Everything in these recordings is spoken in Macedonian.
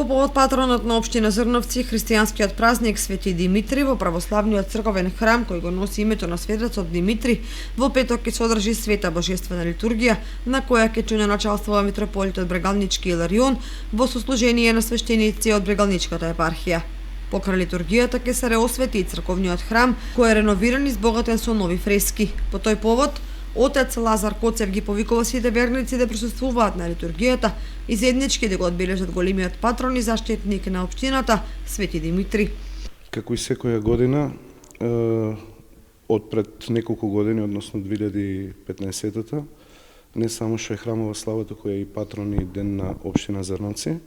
По повод патронот на општина Зрновци, христијанскиот празник Свети Димитри во православниот црковен храм кој го носи името на светецот Димитри, во петок ќе се одржи света божествена литургија, на која ќе чуне началствува митрополитот Брегалнички Иларион во сослужение на свештеници од Брегалничката епархија. Покрај литургијата ќе се реосвети и црковниот храм, кој е реновиран и збогатен со нови фрески. По тој повод, Отец Лазар Коцев ги повикува сите верници да присуствуваат на литургијата и заеднички да го одбележат големиот патрон и заштитник на општината Свети Димитри. Како и секоја година, од пред неколку години, односно 2015-та, не само што е храмова слава, туку е и патрон и ден на општина Зрновци.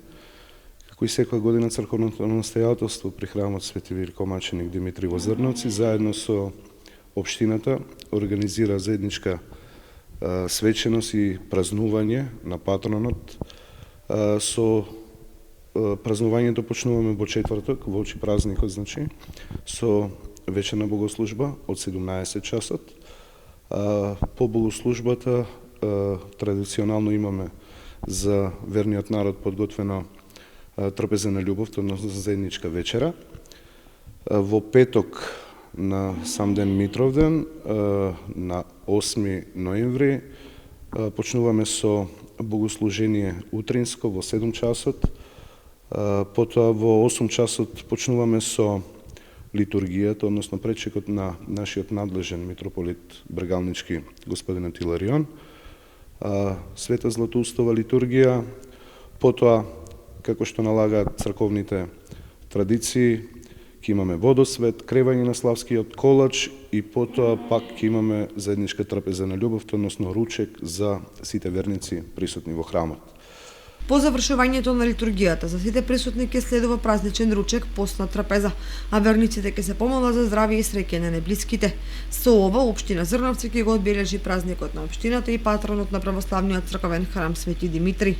Како и секоја година, црковното настојателство при храмот Свети Великомаченик Димитри во Зрновци, заедно со општината организира заедничка свеченост и празнување на патронот. Со празнувањето почнуваме во четврток, во очи празникот, значи, со вечерна богослужба од 17 часот. По богослужбата традиционално имаме за верниот народ подготвено трапеза на љубов, односно заедничка вечера. Во петок на сам ден Митровден, на 8 ноември, почнуваме со богослужение утринско во 7 часот, потоа во 8 часот почнуваме со литургијата, односно пречекот на нашиот надлежен митрополит Брегалнички господинот Иларион, света златоустова литургија, потоа, како што налагаат црковните традиции, ќе имаме водосвет, кревање на славскиот колач и потоа пак ќе имаме заедничка трапеза на љубов, односно ручек за сите верници присутни во храмот. По завршувањето на литургијата, за сите присутни ќе следува празничен ручек, постна трапеза, а верниците ќе се помола за здравје и среќа на неблиските. Со ова, општина Зрновци ќе го одбележи празникот на општината и патронот на православниот црковен храм Свети Димитри.